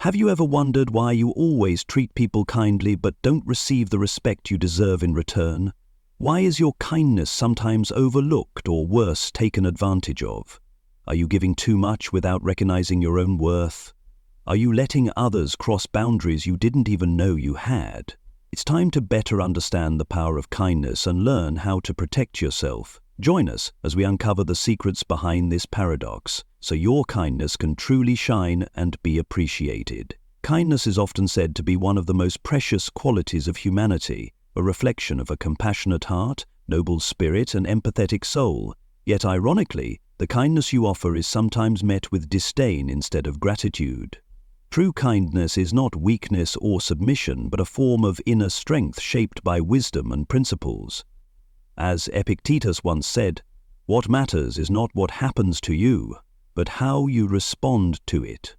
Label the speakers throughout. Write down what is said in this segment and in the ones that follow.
Speaker 1: Have you ever wondered why you always treat people kindly but don't receive the respect you deserve in return? Why is your kindness sometimes overlooked or worse, taken advantage of? Are you giving too much without recognizing your own worth? Are you letting others cross boundaries you didn't even know you had? It's time to better understand the power of kindness and learn how to protect yourself. Join us as we uncover the secrets behind this paradox, so your kindness can truly shine and be appreciated. Kindness is often said to be one of the most precious qualities of humanity, a reflection of a compassionate heart, noble spirit, and empathetic soul. Yet ironically, the kindness you offer is sometimes met with disdain instead of gratitude. True kindness is not weakness or submission, but a form of inner strength shaped by wisdom and principles. As Epictetus once said, "What matters is not what happens to you, but how you respond to it."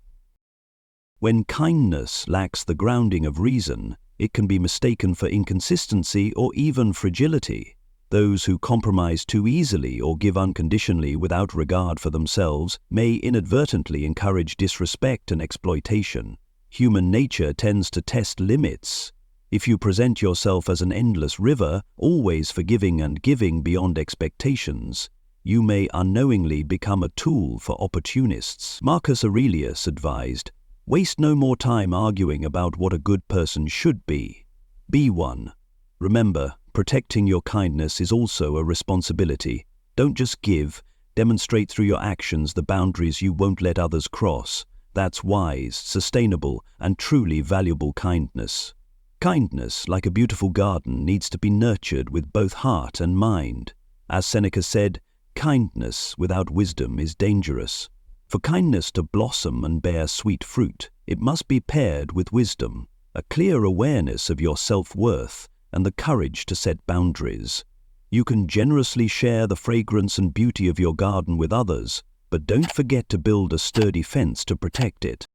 Speaker 1: When kindness lacks the grounding of reason, it can be mistaken for inconsistency or even fragility. Those who compromise too easily or give unconditionally without regard for themselves may inadvertently encourage disrespect and exploitation. Human nature tends to test limits. If you present yourself as an endless river, always forgiving and giving beyond expectations, you may unknowingly become a tool for opportunists. Marcus Aurelius advised, "Waste no more time arguing about what a good person should be. Be one." Remember, protecting your kindness is also a responsibility. Don't just give, demonstrate through your actions the boundaries you won't let others cross. That's wise, sustainable, and truly valuable kindness. Kindness, like a beautiful garden, needs to be nurtured with both heart and mind. As Seneca said, kindness without wisdom is dangerous. For kindness to blossom and bear sweet fruit, it must be paired with wisdom, a clear awareness of your self-worth, and the courage to set boundaries. You can generously share the fragrance and beauty of your garden with others, but don't forget to build a sturdy fence to protect it.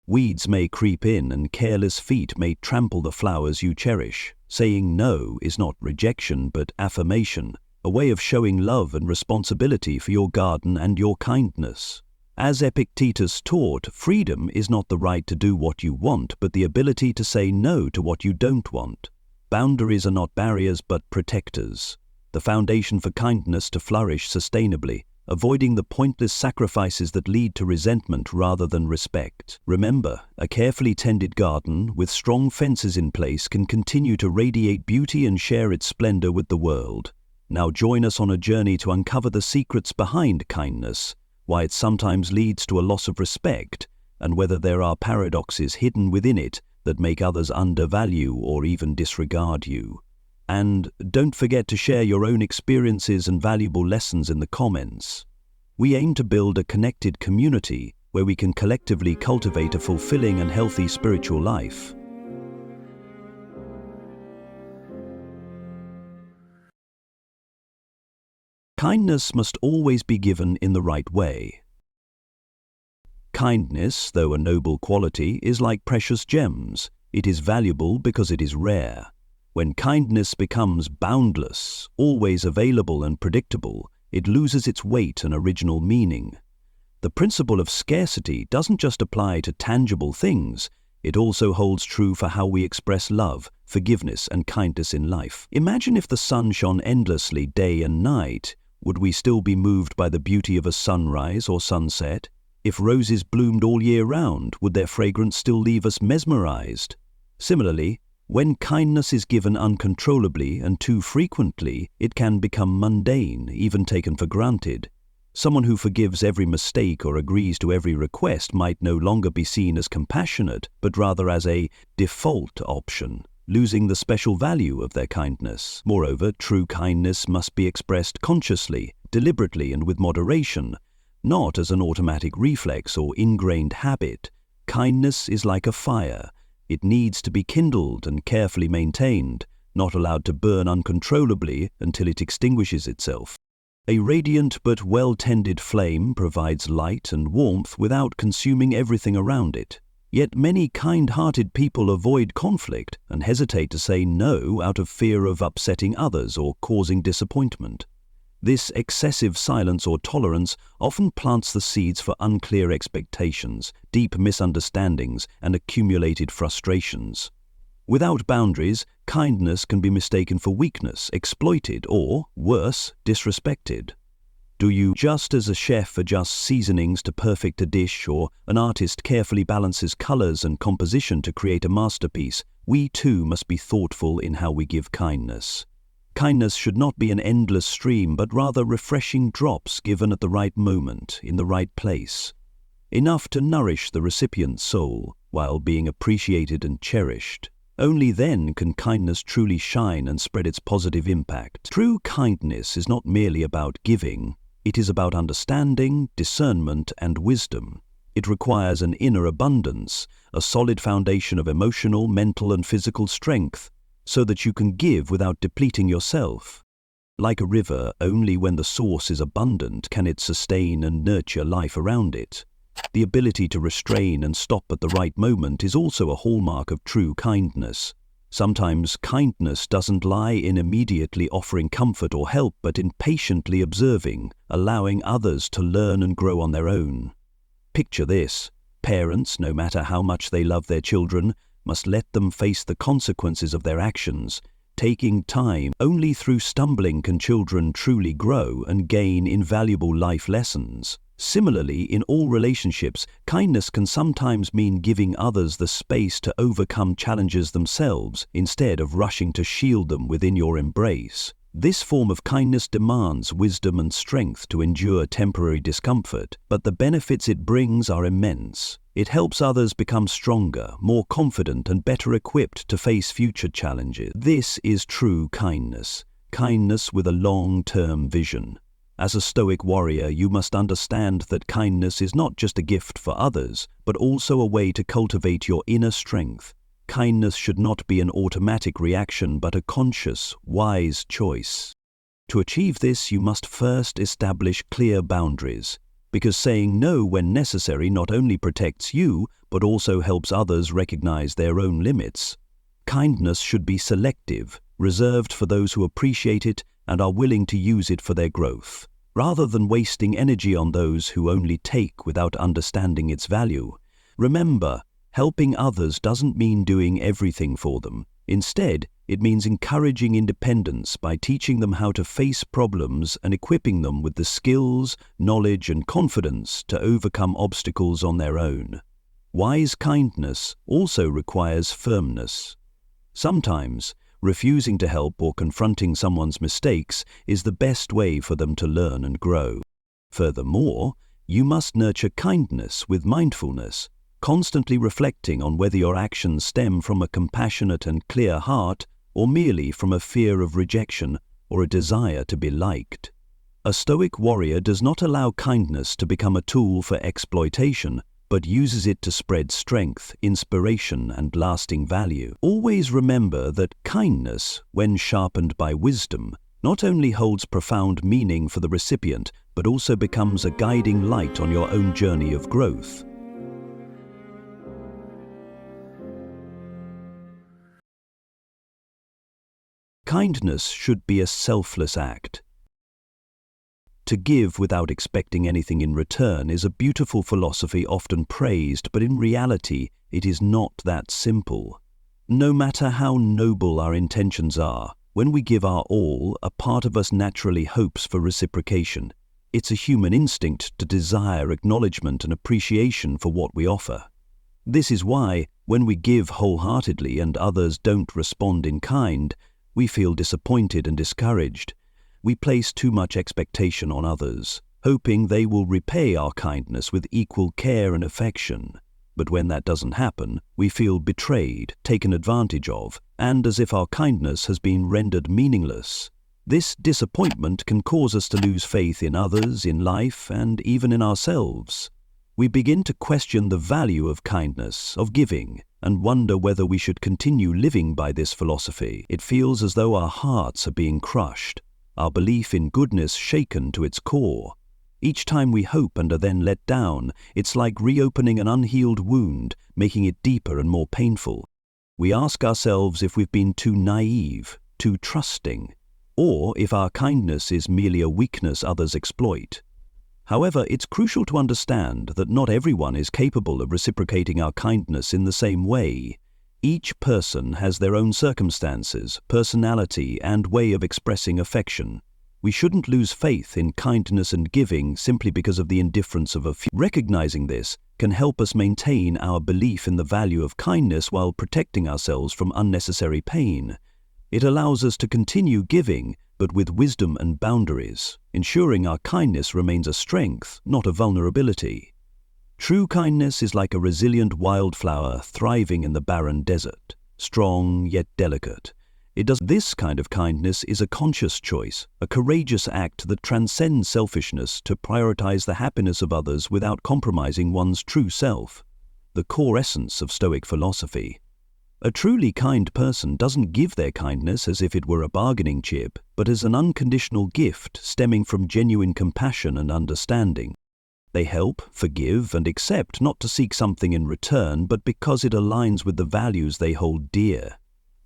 Speaker 1: Weeds may creep in and careless feet may trample the flowers you cherish. Saying no is not rejection but affirmation, a way of showing love and responsibility for your garden and your kindness. As Epictetus taught, freedom is not the right to do what you want, but the ability to say no to what you don't want. Boundaries are not barriers but protectors. The foundation for kindness to flourish sustainably, avoiding the pointless sacrifices that lead to resentment rather than respect. Remember, a carefully tended garden with strong fences in place can continue to radiate beauty and share its splendor with the world. Now join us on a journey to uncover the secrets behind kindness, why it sometimes leads to a loss of respect, and whether there are paradoxes hidden within it that make others undervalue or even disregard you. And don't forget to share your own experiences and valuable lessons in the comments. We aim to build a connected community where we can collectively cultivate a fulfilling and healthy spiritual life. Kindness must always be given in the right way. Kindness, though a noble quality, is like precious gems. It is valuable because it is rare. When kindness becomes boundless, always available and predictable, it loses its weight and original meaning. The principle of scarcity doesn't just apply to tangible things, it also holds true for how we express love, forgiveness, and kindness in life. Imagine if the sun shone endlessly day and night. Would we still be moved by the beauty of a sunrise or sunset? If roses bloomed all year round, would their fragrance still leave us mesmerized? Similarly, when kindness is given uncontrollably and too frequently, it can become mundane, even taken for granted. Someone who forgives every mistake or agrees to every request might no longer be seen as compassionate, but rather as a default option, losing the special value of their kindness. Moreover, true kindness must be expressed consciously, deliberately, and with moderation, not as an automatic reflex or ingrained habit. Kindness is like a fire. It needs to be kindled and carefully maintained, not allowed to burn uncontrollably until it extinguishes itself. A radiant but well-tended flame provides light and warmth without consuming everything around it. Yet many kind-hearted people avoid conflict and hesitate to say no out of fear of upsetting others or causing disappointment. This excessive silence or tolerance often plants the seeds for unclear expectations, deep misunderstandings, and accumulated frustrations. Without boundaries, kindness can be mistaken for weakness, exploited, or, worse, disrespected. Do you, just as a chef adjusts seasonings to perfect a dish or an artist carefully balances colors and composition to create a masterpiece, we too must be thoughtful in how we give kindness. Kindness should not be an endless stream, but rather refreshing drops given at the right moment, in the right place. Enough to nourish the recipient's soul, while being appreciated and cherished. Only then can kindness truly shine and spread its positive impact. True kindness is not merely about giving, it is about understanding, discernment, and wisdom. It requires an inner abundance, a solid foundation of emotional, mental, and physical strength, so that you can give without depleting yourself. Like a river, only when the source is abundant can it sustain and nurture life around it. The ability to restrain and stop at the right moment is also a hallmark of true kindness. Sometimes kindness doesn't lie in immediately offering comfort or help, but in patiently observing, allowing others to learn and grow on their own. Picture this: parents, no matter how much they love their children, must let them face the consequences of their actions, taking time. Only through stumbling can children truly grow and gain invaluable life lessons. Similarly, in all relationships, kindness can sometimes mean giving others the space to overcome challenges themselves, instead of rushing to shield them within your embrace. This form of kindness demands wisdom and strength to endure temporary discomfort, but the benefits it brings are immense. It helps others become stronger, more confident, and better equipped to face future challenges. This is true kindness, kindness with a long-term vision. As a Stoic warrior, you must understand that kindness is not just a gift for others, but also a way to cultivate your inner strength. Kindness should not be an automatic reaction, but a conscious, wise choice. To achieve this, you must first establish clear boundaries, because saying no when necessary not only protects you, but also helps others recognize their own limits. Kindness should be selective, reserved for those who appreciate it and are willing to use it for their growth, rather than wasting energy on those who only take without understanding its value. Remember, helping others doesn't mean doing everything for them. Instead, it means encouraging independence by teaching them how to face problems and equipping them with the skills, knowledge, and confidence to overcome obstacles on their own. Wise kindness also requires firmness. Sometimes, refusing to help or confronting someone's mistakes is the best way for them to learn and grow. Furthermore, you must nurture kindness with mindfulness, constantly reflecting on whether your actions stem from a compassionate and clear heart or merely from a fear of rejection or a desire to be liked. A Stoic warrior does not allow kindness to become a tool for exploitation, but uses it to spread strength, inspiration, and lasting value. Always remember that kindness, when sharpened by wisdom, not only holds profound meaning for the recipient, but also becomes a guiding light on your own journey of growth. Kindness should be a selfless act. To give without expecting anything in return is a beautiful philosophy often praised, but in reality, it is not that simple. No matter how noble our intentions are, when we give our all, a part of us naturally hopes for reciprocation. It's a human instinct to desire acknowledgement and appreciation for what we offer. This is why, when we give wholeheartedly and others don't respond in kind, we feel disappointed and discouraged. We place too much expectation on others, hoping they will repay our kindness with equal care and affection. But when that doesn't happen, we feel betrayed, taken advantage of, and as if our kindness has been rendered meaningless. This disappointment can cause us to lose faith in others, in life, and even in ourselves. We begin to question the value of kindness, of giving, and wonder whether we should continue living by this philosophy. It feels as though our hearts are being crushed, our belief in goodness shaken to its core. Each time we hope and are then let down, it's like reopening an unhealed wound, making it deeper and more painful. We ask ourselves if we've been too naive, too trusting. or if our kindness is merely a weakness others exploit. However, it's crucial to understand that not everyone is capable of reciprocating our kindness in the same way. Each person has their own circumstances, personality, and way of expressing affection. We shouldn't lose faith in kindness and giving simply because of the indifference of a few. Recognizing this can help us maintain our belief in the value of kindness while protecting ourselves from unnecessary pain. It allows us to continue giving, but with wisdom and boundaries, ensuring our kindness remains a strength, not a vulnerability. True kindness is like a resilient wildflower thriving in the barren desert, strong yet delicate. This kind of kindness is a conscious choice, a courageous act that transcends selfishness to prioritize the happiness of others without compromising one's true self. The core essence of Stoic philosophy. A truly kind person doesn't give their kindness as if it were a bargaining chip, but as an unconditional gift stemming from genuine compassion and understanding. They help, forgive, and accept not to seek something in return, but because it aligns with the values they hold dear.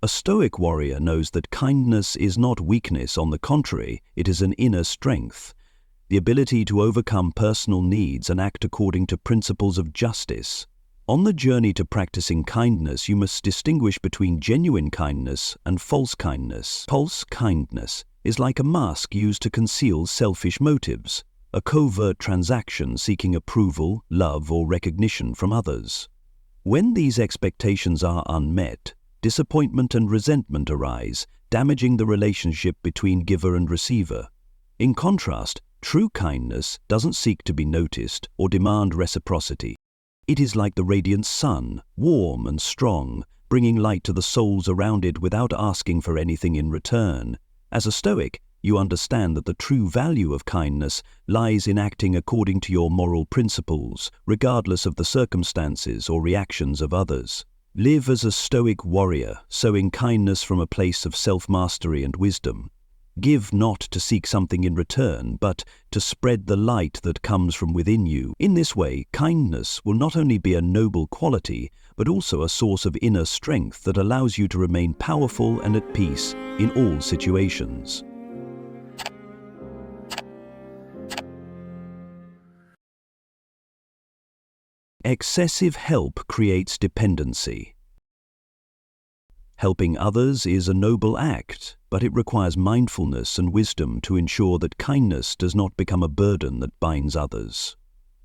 Speaker 1: A Stoic warrior knows that kindness is not weakness, on the contrary, it is an inner strength. The ability to overcome personal needs and act according to principles of justice. On the journey to practicing kindness, you must distinguish between genuine kindness and false kindness. False kindness is like a mask used to conceal selfish motives, a covert transaction seeking approval, love, or recognition from others. When these expectations are unmet, disappointment and resentment arise, damaging the relationship between giver and receiver. In contrast, true kindness doesn't seek to be noticed or demand reciprocity. It is like the radiant sun, warm and strong, bringing light to the souls around it without asking for anything in return. As a Stoic, you understand that the true value of kindness lies in acting according to your moral principles, regardless of the circumstances or reactions of others. Live as a Stoic warrior, sowing kindness from a place of self-mastery and wisdom. Give not to seek something in return, but to spread the light that comes from within you. In this way, kindness will not only be a noble quality, but also a source of inner strength that allows you to remain powerful and at peace in all situations. Excessive help creates dependency. Helping others is a noble act, but it requires mindfulness and wisdom to ensure that kindness does not become a burden that binds others.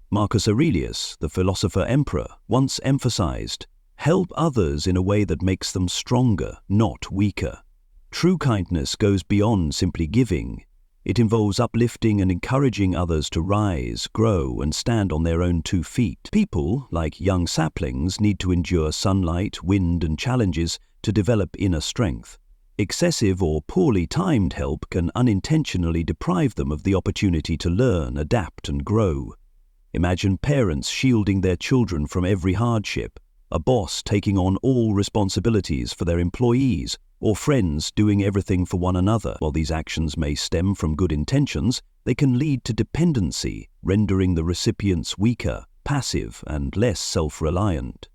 Speaker 1: Marcus Aurelius, the philosopher-emperor, once emphasized, "Help others in a way that makes them stronger, not weaker." True kindness goes beyond simply giving. It involves uplifting and encouraging others to rise, grow, and stand on their own 2 feet. People, like young saplings, need to endure sunlight, wind, and challenges to develop inner strength. Excessive or poorly timed help can unintentionally deprive them of the opportunity to learn, adapt, and grow. Imagine parents shielding their children from every hardship, a boss taking on all responsibilities for their employees, or friends doing everything for one another. While these actions may stem from good intentions, they can lead to dependency, rendering the recipients weaker, passive, and less self-reliant.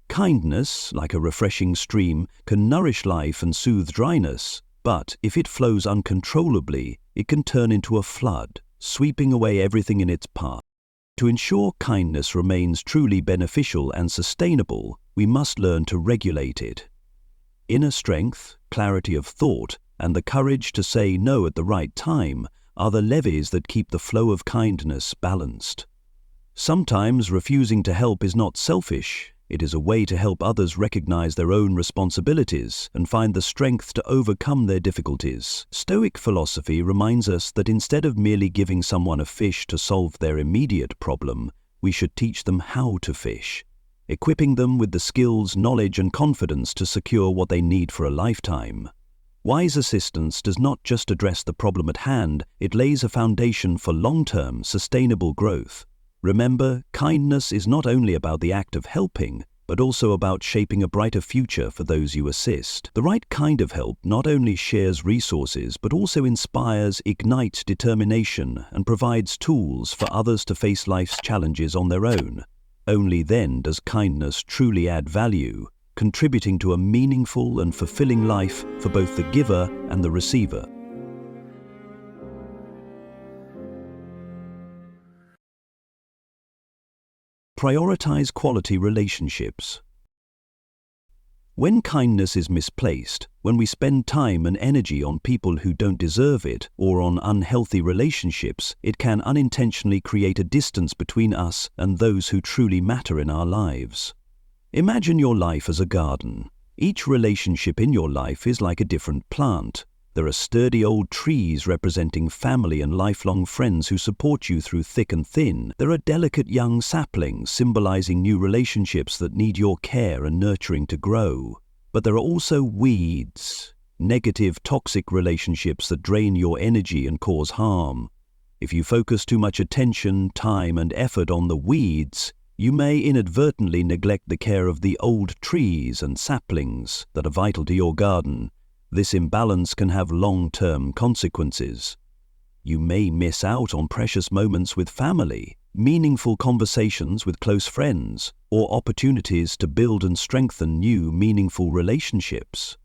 Speaker 1: Kindness, like a refreshing stream, can nourish life and soothe dryness, but if it flows uncontrollably, it can turn into a flood, sweeping away everything in its path. To ensure kindness remains truly beneficial and sustainable, we must learn to regulate it. Inner strength, clarity of thought, and the courage to say no at the right time are the levees that keep the flow of kindness balanced. Sometimes refusing to help is not selfish. It is a way to help others recognize their own responsibilities and find the strength to overcome their difficulties. Stoic philosophy reminds us that instead of merely giving someone a fish to solve their immediate problem, we should teach them how to fish, equipping them with the skills, knowledge, and confidence to secure what they need for a lifetime. Wise assistance does not just address the problem at hand, it lays a foundation for long-term, sustainable growth. Remember, kindness is not only about the act of helping, but also about shaping a brighter future for those you assist. The right kind of help not only shares resources, but also inspires, ignites determination, and provides tools for others to face life's challenges on their own. Only then does kindness truly add value, contributing to a meaningful and fulfilling life for both the giver and the receiver. Prioritize quality relationships. When kindness is misplaced, when we spend time and energy on people who don't deserve it or on unhealthy relationships, it can unintentionally create a distance between us and those who truly matter in our lives. Imagine your life as a garden. Each relationship in your life is like a different plant. There are sturdy old trees representing family and lifelong friends who support you through thick and thin. There are delicate young saplings symbolizing new relationships that need your care and nurturing to grow. But there are also weeds, negative, toxic relationships that drain your energy and cause harm. If you focus too much attention, time, and effort on the weeds, you may inadvertently neglect the care of the old trees and saplings that are vital to your garden. This imbalance can have long-term consequences. You may miss out on precious moments with family, meaningful conversations with close friends, or opportunities to build and strengthen new, meaningful relationships.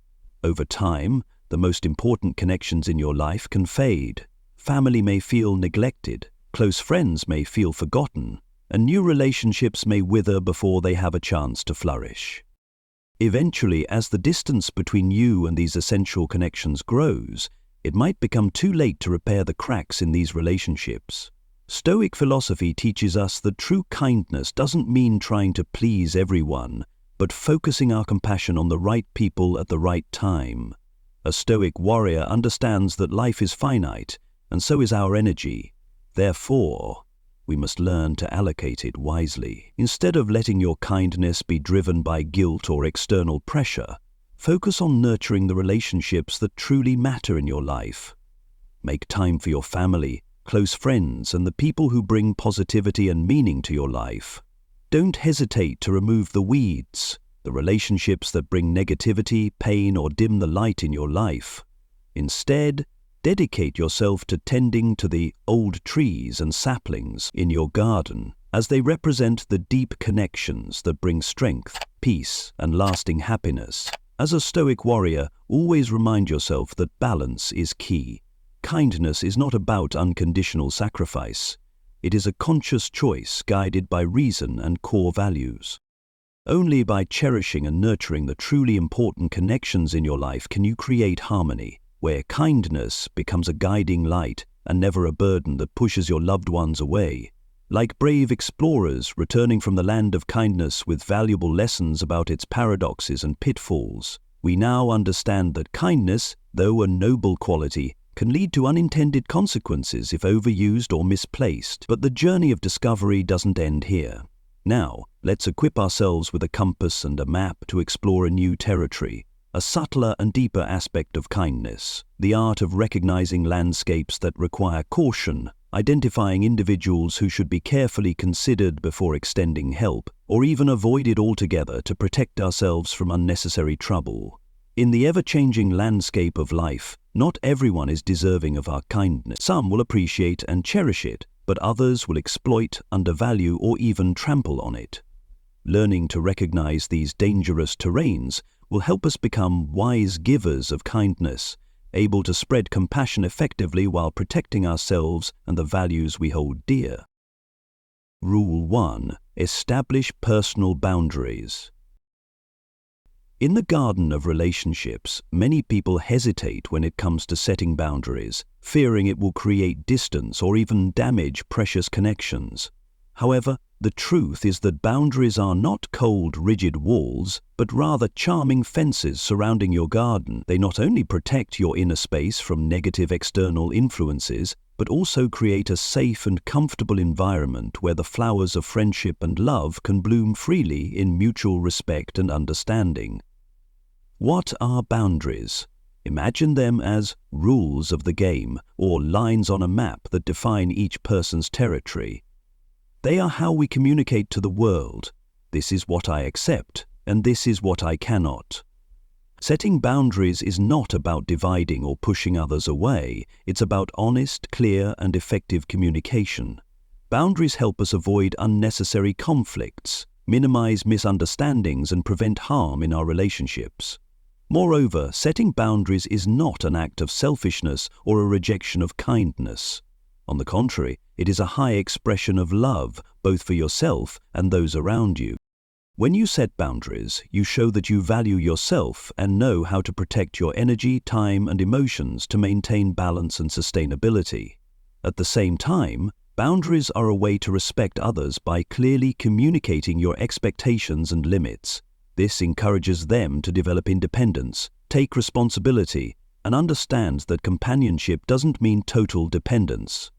Speaker 1: Over time, the most important connections in your life can fade. Family may feel neglected, close friends may feel forgotten, and new relationships may wither before they have a chance to flourish. Eventually, as the distance between you and these essential connections grows, it might become too late to repair the cracks in these relationships. Stoic philosophy teaches us that true kindness doesn't mean trying to please everyone, but focusing our compassion on the right people at the right time. A Stoic warrior understands that life is finite, and so is our energy. Therefore, we must learn to allocate it wisely. Instead of letting your kindness be driven by guilt or external pressure, focus on nurturing the relationships that truly matter in your life. Make time for your family, close friends, and the people who bring positivity and meaning to your life. Don't hesitate to remove the weeds, the relationships that bring negativity, pain, or dim the light in your life. Instead, dedicate yourself to tending to the old trees and saplings in your garden, as they represent the deep connections that bring strength, peace, and lasting happiness. As a Stoic warrior, always remind yourself that balance is key. Kindness is not about unconditional sacrifice. It is a conscious choice guided by reason and core values. Only by cherishing and nurturing the truly important connections in your life can you create harmony, where kindness becomes a guiding light and never a burden that pushes your loved ones away. Like brave explorers returning from the land of kindness with valuable lessons about its paradoxes and pitfalls, we now understand that kindness, though a noble quality, can lead to unintended consequences if overused or misplaced. But the journey of discovery doesn't end here. Now, let's equip ourselves with a compass and a map to explore a new territory. A subtler and deeper aspect of kindness, the art of recognizing landscapes that require caution, identifying individuals who should be carefully considered before extending help, or even avoided altogether to protect ourselves from unnecessary trouble. In the ever-changing landscape of life, not everyone is deserving of our kindness. Some will appreciate and cherish it, but others will exploit, undervalue, or even trample on it. Learning to recognize these dangerous terrains will help us become wise givers of kindness, able to spread compassion effectively while protecting ourselves and the values we hold dear. Rule 1. Establish personal boundaries. In the garden of relationships, many people hesitate when it comes to setting boundaries, fearing it will create distance or even damage precious connections. However, the truth is that boundaries are not cold, rigid walls, but rather charming fences surrounding your garden. They not only protect your inner space from negative external influences, but also create a safe and comfortable environment where the flowers of friendship and love can bloom freely in mutual respect and understanding. What are boundaries? Imagine them as rules of the game, or lines on a map that define each person's territory. They are how we communicate to the world. This is what I accept, and this is what I cannot. Setting boundaries is not about dividing or pushing others away. It's about honest, clear, and effective communication. Boundaries help us avoid unnecessary conflicts, minimize misunderstandings, and prevent harm in our relationships. Moreover, setting boundaries is not an act of selfishness or a rejection of kindness. On the contrary, it is a high expression of love, both for yourself and those around you. When you set boundaries, you show that you value yourself and know how to protect your energy, time, and emotions to maintain balance and sustainability. At the same time, boundaries are a way to respect others by clearly communicating your expectations and limits. This encourages them to develop independence, take responsibility, and understand that companionship doesn't mean total dependence.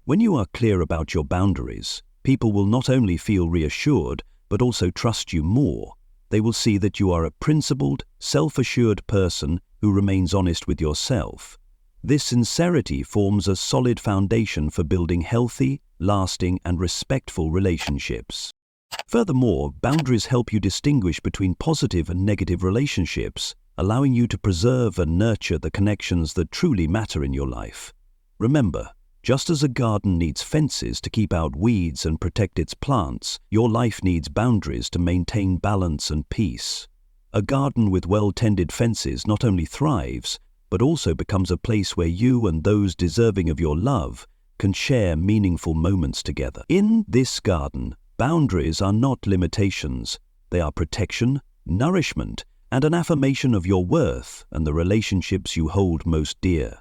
Speaker 1: When you are clear about your boundaries, people will not only feel reassured, but also trust you more. They will see that you are a principled, self-assured person who remains honest with yourself. This sincerity forms a solid foundation for building healthy, lasting, and respectful relationships. Furthermore, boundaries help you distinguish between positive and negative relationships, allowing you to preserve and nurture the connections that truly matter in your life. Remember, just as a garden needs fences to keep out weeds and protect its plants, your life needs boundaries to maintain balance and peace. A garden with well-tended fences not only thrives, but also becomes a place where you and those deserving of your love can share meaningful moments together. In this garden, boundaries are not limitations. They are protection, nourishment, and an affirmation of your worth and the relationships you hold most dear.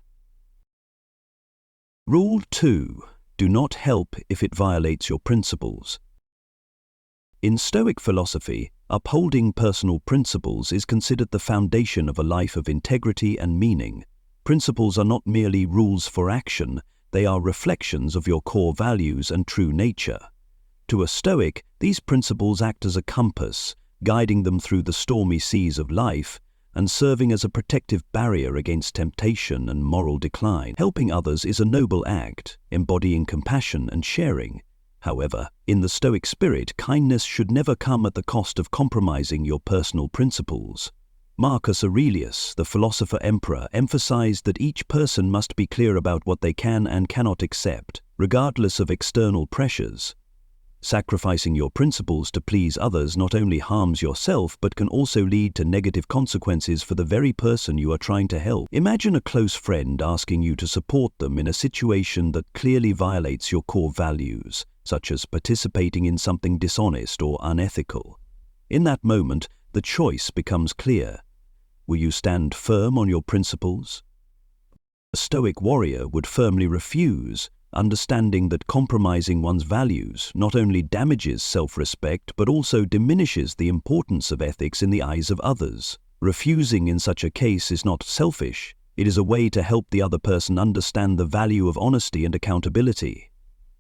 Speaker 1: Rule 2. Do not help if it violates your principles. In Stoic philosophy, upholding personal principles is considered the foundation of a life of integrity and meaning. Principles are not merely rules for action, they are reflections of your core values and true nature. To a Stoic, these principles act as a compass, guiding them through the stormy seas of life and serving as a protective barrier against temptation and moral decline. Helping others is a noble act, embodying compassion and sharing. However, in the Stoic spirit, kindness should never come at the cost of compromising your personal principles. Marcus Aurelius, the philosopher-emperor, emphasized that each person must be clear about what they can and cannot accept, regardless of external pressures. Sacrificing your principles to please others not only harms yourself but can also lead to negative consequences for the very person you are trying to help. Imagine a close friend asking you to support them in a situation that clearly violates your core values, such as participating in something dishonest or unethical. In that moment, the choice becomes clear. Will you stand firm on your principles? A Stoic warrior would firmly refuse, understanding that compromising one's values not only damages self-respect but also diminishes the importance of ethics in the eyes of others. Refusing in such a case is not selfish, it is a way to help the other person understand the value of honesty and accountability.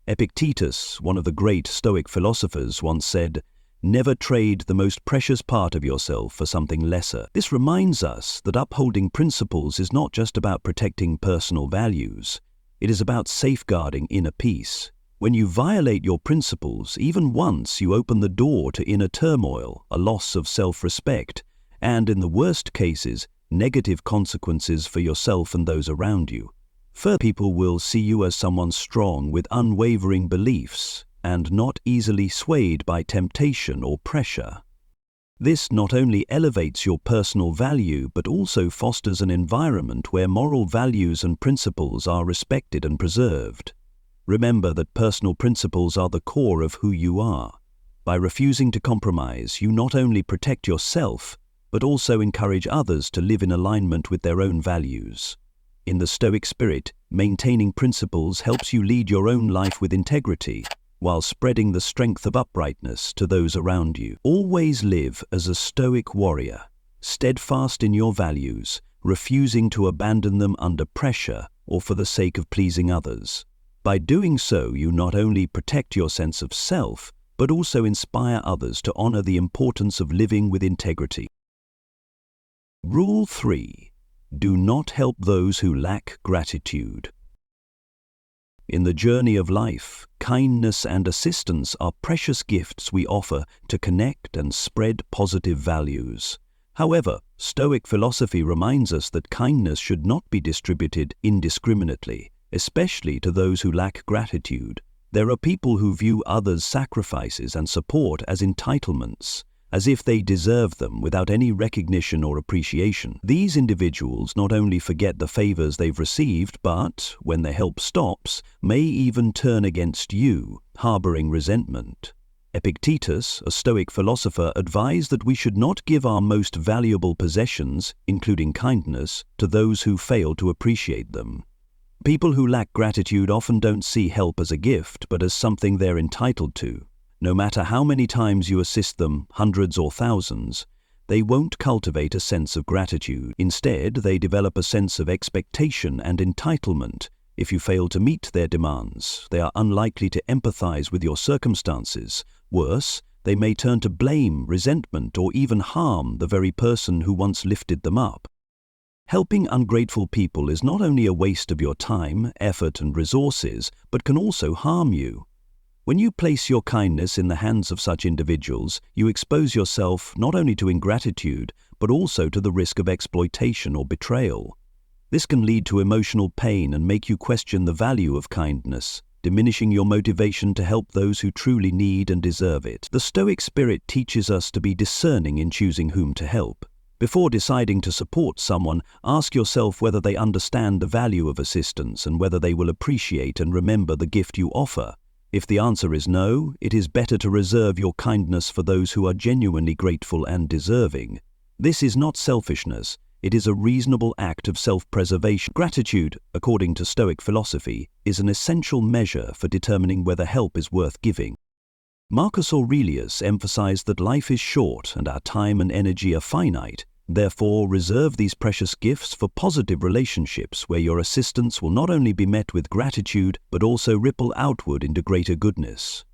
Speaker 1: Epictetus, one of the great Stoic philosophers, once said, "Never trade the most precious part of yourself for something lesser." This reminds us that upholding principles is not just about protecting personal values. It is about safeguarding inner peace. When you violate your principles, even once, you open the door to inner turmoil, a loss of self-respect, and in the worst cases, negative consequences for yourself and those around you. Further, people will see you as someone strong with unwavering beliefs and not easily swayed by temptation or pressure. This not only elevates your personal value but also fosters an environment where moral values and principles are respected and preserved. Remember that personal principles are the core of who you are. By refusing to compromise, you not only protect yourself but also encourage others to live in alignment with their own values. In the Stoic spirit, maintaining principles helps you lead your own life with integrity, while spreading the strength of uprightness to those around you. Always live as a Stoic warrior, steadfast in your values, refusing to abandon them under pressure or for the sake of pleasing others. By doing so, you not only protect your sense of self, but also inspire others to honor the importance of living with integrity. Rule 3. Do not help those who lack gratitude. In the journey of life, kindness and assistance are precious gifts we offer to connect and spread positive values. However, Stoic philosophy reminds us that kindness should not be distributed indiscriminately, especially to those who lack gratitude. There are people who view others' sacrifices and support as entitlements, as if they deserve them without any recognition or appreciation. These individuals not only forget the favors they've received, but, when their help stops, may even turn against you, harboring resentment. Epictetus, a Stoic philosopher, advised that we should not give our most valuable possessions, including kindness, to those who fail to appreciate them. People who lack gratitude often don't see help as a gift, but as something they're entitled to. No matter how many times you assist them, hundreds or thousands, they won't cultivate a sense of gratitude. Instead, they develop a sense of expectation and entitlement. If you fail to meet their demands, they are unlikely to empathize with your circumstances. Worse, they may turn to blame, resentment, or even harm the very person who once lifted them up. Helping ungrateful people is not only a waste of your time, effort, and resources, but can also harm you. When you place your kindness in the hands of such individuals, you expose yourself not only to ingratitude, but also to the risk of exploitation or betrayal. This can lead to emotional pain and make you question the value of kindness, diminishing your motivation to help those who truly need and deserve it. The Stoic spirit teaches us to be discerning in choosing whom to help. Before deciding to support someone, ask yourself whether they understand the value of assistance and whether they will appreciate and remember the gift you offer. If the answer is no, it is better to reserve your kindness for those who are genuinely grateful and deserving. This is not selfishness, it is a reasonable act of self-preservation. Gratitude, according to Stoic philosophy, is an essential measure for determining whether help is worth giving. Marcus Aurelius emphasized that life is short and our time and energy are finite. Therefore, reserve these precious gifts for positive relationships where your assistance will not only be met with gratitude, but also ripple outward into greater goodness.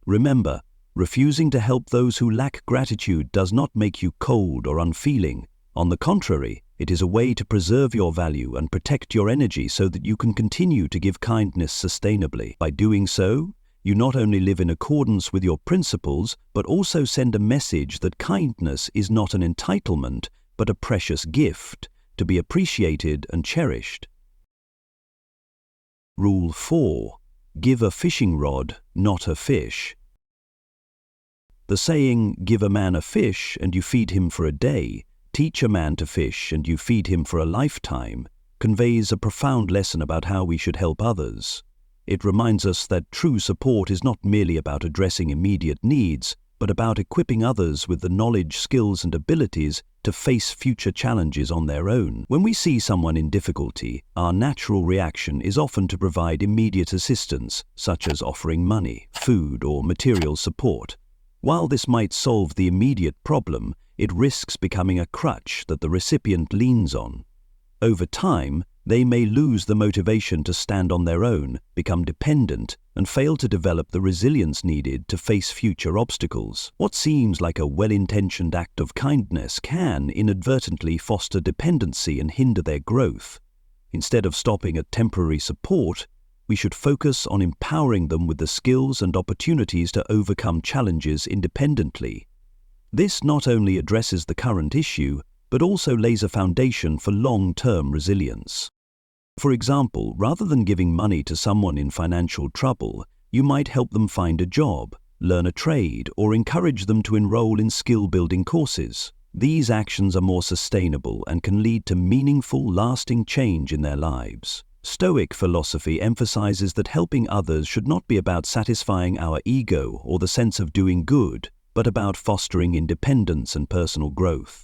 Speaker 1: Remember, refusing to help those who lack gratitude does not make you cold or unfeeling. On the contrary, it is a way to preserve your value and protect your energy so that you can continue to give kindness sustainably. By doing so, you not only live in accordance with your principles, but also send a message that kindness is not an entitlement, but a precious gift, to be appreciated and cherished. Rule 4. Give a fishing rod, not a fish. The saying, "Give a man a fish and you feed him for a day, teach a man to fish and you feed him for a lifetime," conveys a profound lesson about how we should help others. It reminds us that true support is not merely about addressing immediate needs, but about equipping others with the knowledge, skills, and abilities to face future challenges on their own. When we see someone in difficulty, our natural reaction is often to provide immediate assistance, such as offering money, food, or material support. While this might solve the immediate problem, it risks becoming a crutch that the recipient leans on. Over time, they may lose the motivation to stand on their own, become dependent, and fail to develop the resilience needed to face future obstacles. What seems like a well-intentioned act of kindness can inadvertently foster dependency and hinder their growth. Instead of stopping at temporary support, we should focus on empowering them with the skills and opportunities to overcome challenges independently. This not only addresses the current issue, but also lays a foundation for long-term resilience. For example, rather than giving money to someone in financial trouble, you might help them find a job, learn a trade, or encourage them to enroll in skill-building courses. These actions are more sustainable and can lead to meaningful, lasting change in their lives. Stoic philosophy emphasizes that helping others should not be about satisfying our ego or the sense of doing good, but about fostering independence and personal growth.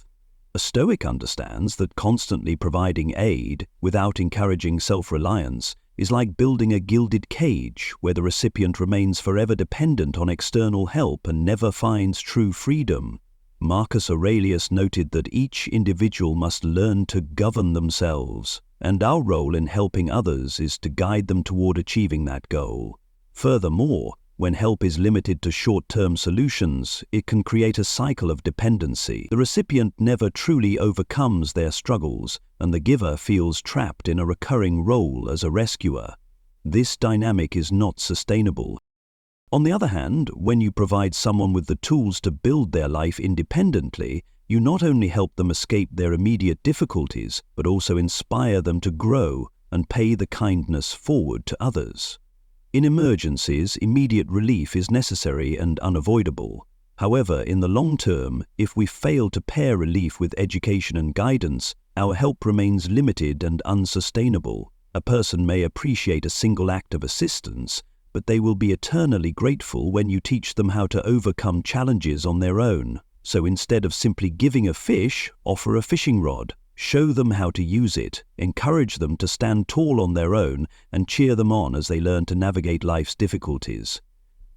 Speaker 1: A Stoic understands that constantly providing aid without encouraging self-reliance is like building a gilded cage where the recipient remains forever dependent on external help and never finds true freedom. Marcus Aurelius noted that each individual must learn to govern themselves, and our role in helping others is to guide them toward achieving that goal. Furthermore, when help is limited to short-term solutions, it can create a cycle of dependency. The recipient never truly overcomes their struggles, and the giver feels trapped in a recurring role as a rescuer. This dynamic is not sustainable. On the other hand, when you provide someone with the tools to build their life independently, you not only help them escape their immediate difficulties, but also inspire them to grow and pay the kindness forward to others. In emergencies, immediate relief is necessary and unavoidable. However, in the long term, if we fail to pair relief with education and guidance, our help remains limited and unsustainable. A person may appreciate a single act of assistance, but they will be eternally grateful when you teach them how to overcome challenges on their own. So instead of simply giving a fish, offer a fishing rod. Show them how to use it, encourage them to stand tall on their own, and cheer them on as they learn to navigate life's difficulties.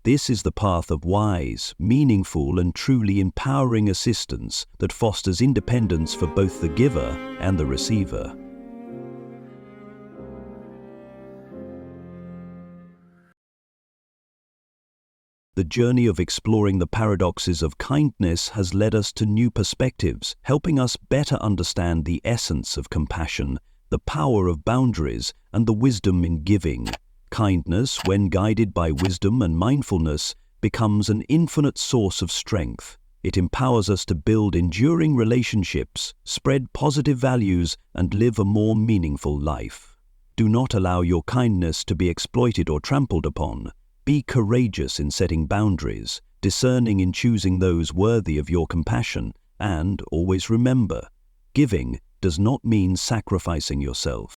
Speaker 1: This is the path of wise, meaningful, and truly empowering assistance that fosters independence for both the giver and the receiver. The journey of exploring the paradoxes of kindness has led us to new perspectives, helping us better understand the essence of compassion, the power of boundaries, and the wisdom in giving. Kindness, when guided by wisdom and mindfulness, becomes an infinite source of strength. It empowers us to build enduring relationships, spread positive values, and live a more meaningful life. Do not allow your kindness to be exploited or trampled upon. Be courageous in setting boundaries, discerning in choosing those worthy of your compassion, and always remember, giving does not mean sacrificing yourself.